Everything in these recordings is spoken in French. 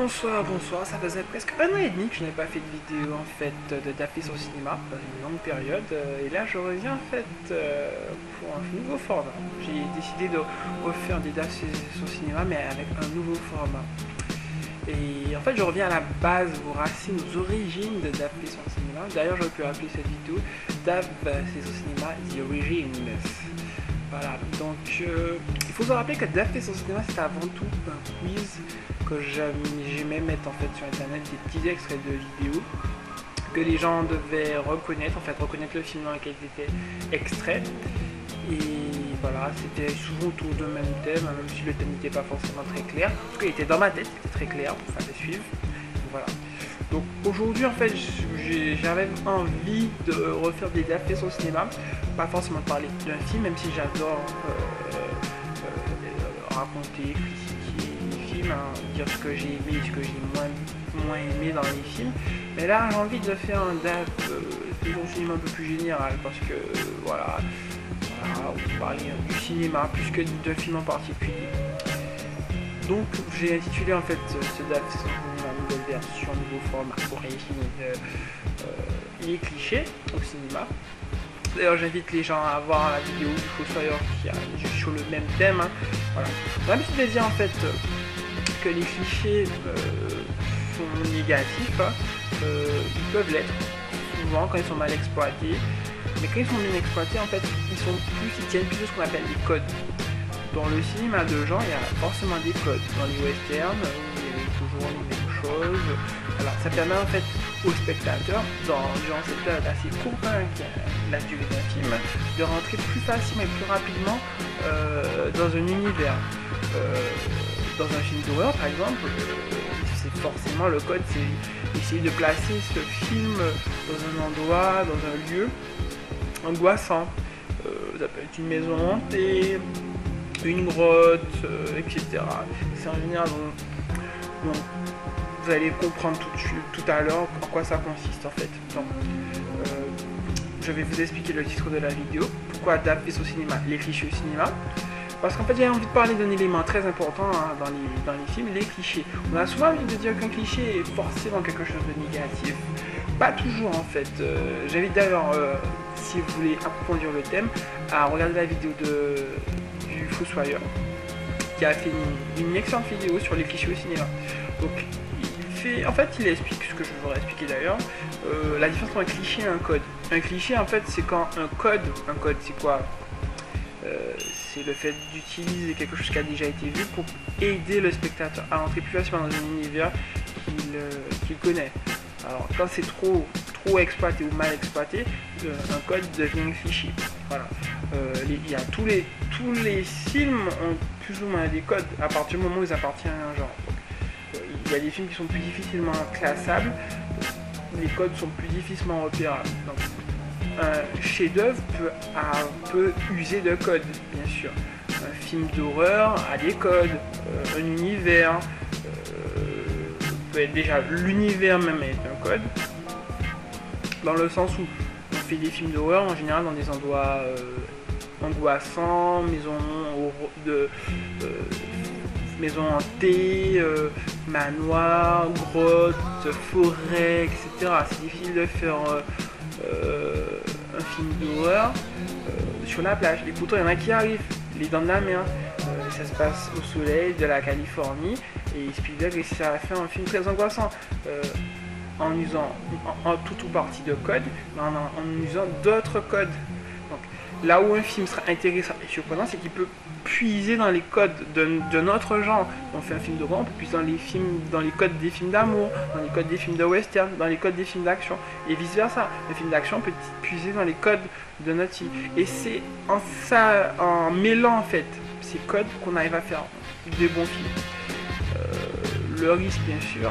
Bonsoir, bonsoir, ça faisait presque 1 an et demi que je n'avais pas fait de vidéo en fait d'affiches au cinéma, une longue période, et là je reviens en fait pour un nouveau format. J'ai décidé de refaire des affiches au cinéma mais avec un nouveau format. Et en fait je reviens à la base, aux racines, aux origines de d'affiches au cinéma. D'ailleurs j'aurais pu appeler cette vidéo d'affiches au cinéma The Origins. Voilà, donc il faut se rappeler que d'affiches au cinéma c'est avant tout un quiz que j'aimais mettre en fait sur internet des petits extraits de vidéos que les gens devaient reconnaître, en fait reconnaître le film dans lequel ils étaient extraits. Et voilà, c'était souvent autour d'un même thème, même si le thème n'était pas forcément très clair. En tout cas, il était dans ma tête, c'était très clair, pour faire les suivre. Voilà. Donc aujourd'hui, en fait, j'avais envie de refaire des affiches au cinéma, pas forcément de parler d'un film, même si j'adore raconter, dire ce que j'ai aimé et ce que j'ai moins aimé dans les films. Mais là j'ai envie de faire un film un peu plus général parce que voilà on peut parler du cinéma plus que d'un film en particulier. Donc j'ai intitulé en fait ce DAF, c'est la nouvelle version, nouveau format origine, les clichés au cinéma. D'ailleurs j'invite les gens à voir la vidéo du Fossoyeur qui a sur le même thème. Voilà. J'ai l'habitude de dire en fait que les clichés sont négatifs, ils peuvent l'être souvent quand ils sont mal exploités, mais quand ils sont bien exploités en fait ils tiennent plus de ce qu'on appelle les codes. Dans le cinéma de genre il y a forcément des codes, dans les westerns où il y avait toujours les mêmes choses. Alors ça permet en fait aux spectateurs durant cette période assez courte qui est la durée d'un film de rentrer plus facilement et plus rapidement dans un univers. Dans un film d'horreur par exemple, c'est forcément le code, c'est essayer de placer ce film dans un endroit, dans un lieu angoissant. Ça peut être une maison hantée, une grotte, etc. C'est en général donc, vous allez comprendre tout à l'heure en quoi ça consiste en fait. Donc, je vais vous expliquer le titre de la vidéo, pourquoi adapter au cinéma, les clichés au cinéma. Parce qu'en fait j'ai envie de parler d'un élément très important dans les films, les clichés. On a souvent envie de dire qu'un cliché est forcément quelque chose de négatif. Pas toujours en fait. J'invite d'ailleurs, si vous voulez approfondir le thème, à regarder la vidéo du Fossoyeur, qui a fait une excellente vidéo sur les clichés au cinéma. Donc il explique ce que je voudrais expliquer d'ailleurs, la différence entre un cliché et un code. Un cliché en fait c'est quand un code c'est quoi? C'est le fait d'utiliser quelque chose qui a déjà été vu pour aider le spectateur à entrer plus facilement dans un univers qu'il connaît. Alors quand c'est trop exploité ou mal exploité, un code devient un cliché. Voilà. Il y a tous les films ont plus ou moins des codes à partir du moment où ils appartiennent à un genre. Donc, il y a des films qui sont plus difficilement classables, les codes sont plus difficilement repérables. Donc, un chef-d'œuvre peut user de codes, bien sûr. Un film d'horreur a des codes, un univers peut être déjà l'univers même est un code, dans le sens où on fait des films d'horreur en général dans des endroits angoissants, maisons hantées, manoirs, grottes, forêts, etc. C'est difficile de faire un film d'horreur sur la plage. Et pourtant il y en a qui arrivent, les dents de la mer, ça se passe au soleil de la Californie et Spielberg réussit à faire un film très angoissant en usant en tout ou partie de codes, mais en usant d'autres codes. Donc là où un film sera intéressant et surprenant, c'est qu'il peut puiser dans les codes de notre genre. On fait un film d'horreur, on peut puiser dans les codes des films d'amour, dans les codes des films de western, dans les codes des films d'action, et vice versa. Un film d'action peut puiser dans les codes de notre film. Et c'est en mêlant en fait ces codes qu'on arrive à faire des bons films. Le risque bien sûr,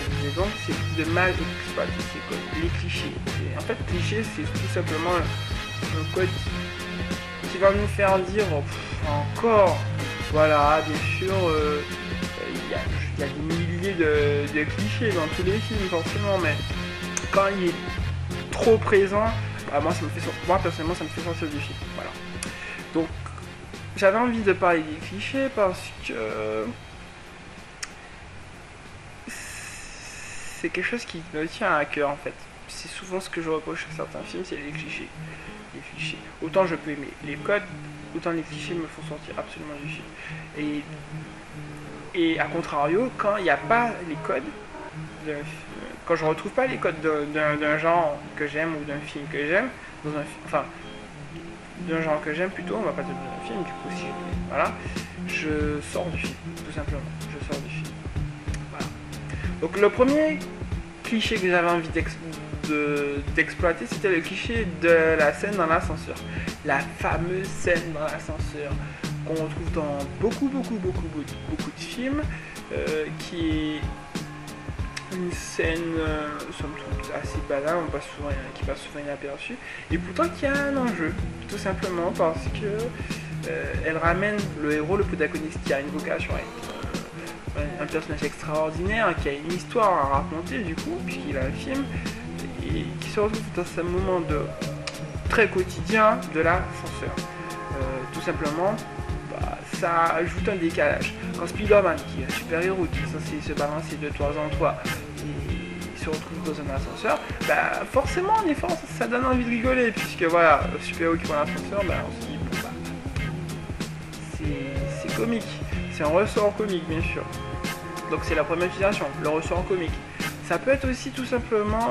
je disais donc, c'est de mal exploiter ces codes, les clichés. Et en fait, cliché c'est tout simplement un code qui va nous faire dire encore, voilà, bien sûr, il y a des milliers de clichés dans tous les films forcément, mais quand il est trop présent, bah, moi personnellement ça me fait sortir du film. Voilà. Donc j'avais envie de parler des clichés parce que c'est quelque chose qui me tient à cœur en fait. C'est souvent ce que je reproche à certains films, c'est les clichés. Les clichés. Autant je peux aimer les codes, autant les clichés me font sortir absolument du film. Et à contrario, quand il n'y a pas les codes, quand je retrouve pas les codes d'un genre que j'aime ou d'un film que j'aime, enfin, d'un genre que j'aime plutôt, on va pas dire d'un film, du coup, si voilà, je sors du film, tout simplement, je sors du film. Voilà. Donc le premier cliché que j'avais envie d'exploiter, c'était le cliché de la scène dans l'ascenseur. La fameuse scène dans l'ascenseur qu'on retrouve dans beaucoup de films, qui est une scène somme toute assez banale, qui passe souvent inaperçue, et pourtant qui a un enjeu, tout simplement parce que elle ramène le héros, le protagoniste, qui a une vocation à être un personnage extraordinaire, qui a une histoire à raconter du coup, puisqu'il a un film, et qui se retrouve dans ce moment très quotidien de l'ascenseur. Tout simplement, ça ajoute un décalage. Quand Spider-Man, qui est un super-héros, qui est censé se balancer de toit en toit, et se retrouve dans un ascenseur, forcément, en effet, ça donne envie de rigoler, puisque voilà, le super-héros qui prend l'ascenseur, on se dit, c'est comique. C'est un ressort comique, bien sûr. Donc c'est la première utilisation, le ressort comique. Ça peut être aussi tout simplement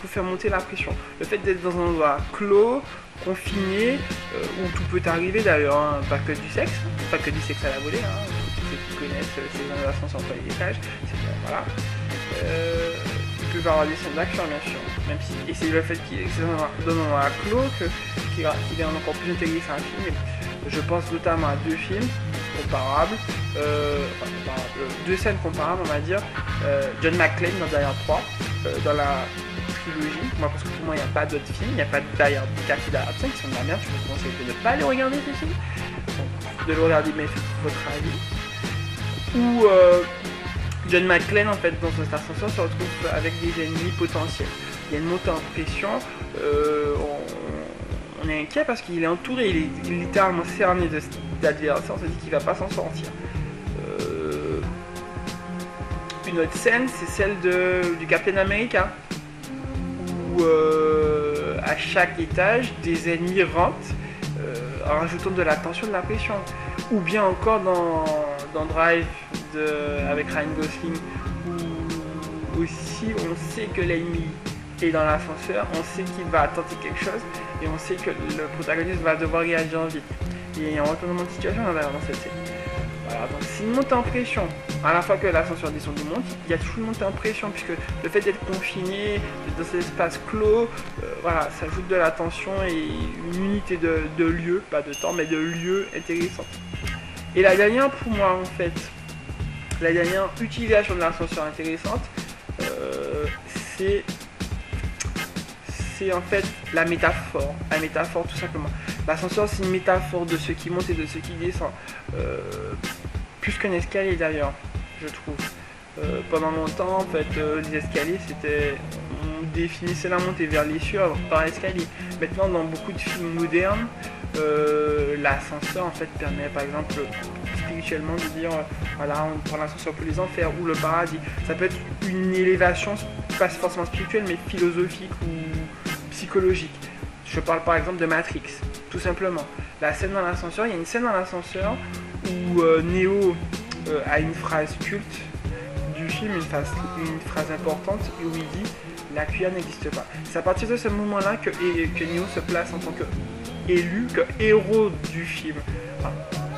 pour faire monter la pression. Le fait d'être dans un endroit clos, confiné, où tout peut arriver d'ailleurs, hein, pas que du sexe à la volée, hein, tous ceux qui connaissent ces ascenseurs sur les étages, voilà. Il peut y avoir des scènes d'action bien sûr, même si, et c'est le fait qu'il est dans un endroit clos qui est encore plus intégré sur un film. Je pense notamment à deux films comparables, deux scènes comparables on va dire, John McClane dans Die Hard 3, dans la trilogie, parce que pour moi il n'y a pas d'autres films, il n'y a pas de Die Hard 4 et Die Hard 5 qui sont de la merde, je vous conseille de ne pas les regarder ces films, de le regarder mais faites votre avis, où John McClane en fait dans cet ascenseur se retrouve avec des ennemis potentiels, il y a une montée en pression, on est inquiet parce qu'il est entouré, il est littéralement cerné d'adversaires, on se dit qu'il va pas s'en sortir. Une autre scène, c'est celle du Captain America, où à chaque étage, des ennemis rentrent en rajoutant de la tension, de la pression. Ou bien encore dans Drive avec Ryan Gosling, où aussi on sait que l'ennemi est dans l'ascenseur, on sait qu'il va tenter quelque chose et on sait que le protagoniste va devoir réagir vite. Et il y a un retournement de situation dans cette scène. Voilà, donc c'est une montée en pression. À la fois que l'ascenseur descend du monde, il y a toujours une montée en pression puisque le fait d'être confiné dans cet espace clos, voilà, ça ajoute de la tension et une unité de lieu, pas de temps, mais de lieu intéressante. Et la dernière pour moi en fait, la dernière utilisation de l'ascenseur intéressante, c'est en fait la métaphore tout simplement. L'ascenseur c'est une métaphore de ce qui monte et de ce qui descend, plus qu'un escalier d'ailleurs, je trouve. Pendant longtemps en fait les escaliers on définissait la montée vers les cieux par escalier. Maintenant dans beaucoup de films modernes, l'ascenseur en fait permet par exemple spirituellement de dire voilà on prend l'ascenseur pour les enfers ou le paradis. Ça peut être une élévation pas forcément spirituelle mais philosophique ou psychologique. Je parle par exemple de Matrix, tout simplement. La scène dans l'ascenseur, il y a une scène dans l'ascenseur où Neo a une phrase culte du film, une phrase importante où il dit la cuillère n'existe pas. C'est à partir de ce moment-là que Neo se place en tant qu'élu, que héros du film. Enfin,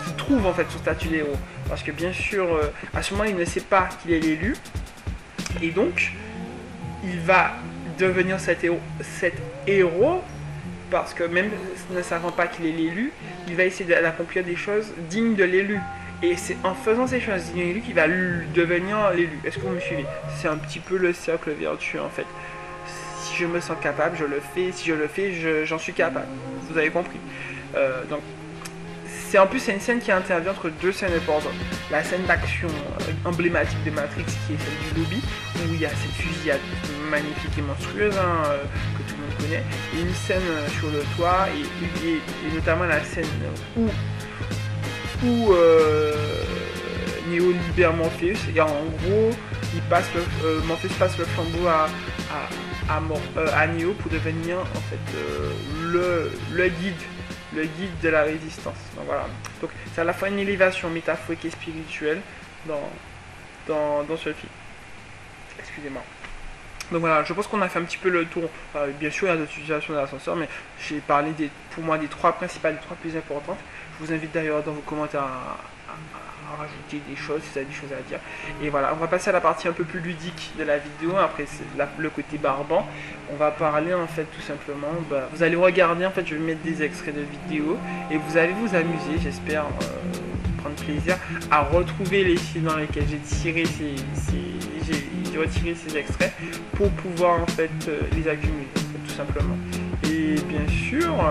qui trouve en fait son statut d'héros. Parce que bien sûr, à ce moment il ne sait pas qu'il est l'élu. Et donc, il va devenir cet héros parce que même ne savant pas qu'il est l'élu, il va essayer d'accomplir des choses dignes de l'élu. Et c'est en faisant ces choses dignes de l'élu qu'il va devenir l'élu. Est-ce que vous me suivez? C'est un petit peu le cercle vertueux en fait. Si je me sens capable, je le fais. Si je le fais, j'en suis capable. Vous avez compris. Donc, en plus, c'est une scène qui intervient entre deux scènes importantes. La scène d'action emblématique de Matrix, qui est celle du lobby, où il y a cette fusillade magnifique et monstrueuse que tout le monde connaît. Et une scène sur le toit, et notamment la scène où Neo libère Morpheus et en gros Morpheus passe le flambeau à Neo pour devenir en fait le guide de la résistance. Donc voilà, donc c'est à la fois une élévation métaphorique et spirituelle dans ce film. Excusez-moi. Donc voilà, je pense qu'on a fait un petit peu le tour. Bien sûr, il y a d'autres utilisations de l'ascenseur, mais j'ai parlé pour moi des trois principales, des trois plus importantes. Je vous invite d'ailleurs dans vos commentaires à rajouter des choses si vous avez des choses à dire. Et voilà, on va passer à la partie un peu plus ludique de la vidéo. Après, c'est le côté barbant. On va parler en fait tout simplement. Vous allez regarder, en fait, je vais mettre des extraits de vidéos et vous allez vous amuser, j'espère. Prendre plaisir à retrouver les films dans lesquels j'ai retiré ces extraits pour pouvoir en fait les accumuler tout simplement. Et bien sûr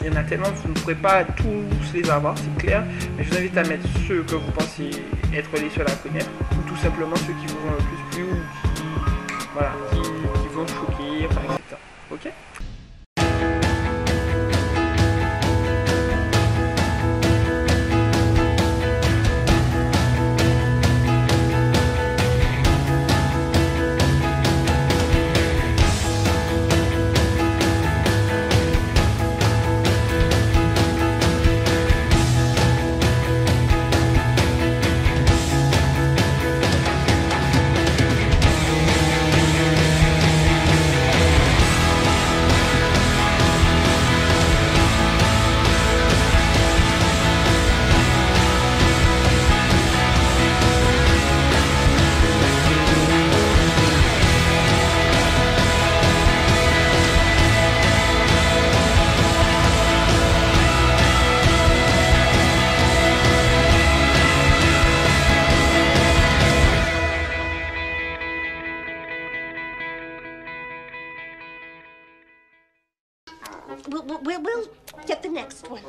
il y en a tellement que vous ne pourrez pas tous les avoir, c'est clair, mais je vous invite à mettre ceux que vous pensez être les seuls à connaître ou tout simplement ceux qui vous ont le plus plu ou qui vont choquer, enfin, etc. Ok. We'll get the next one.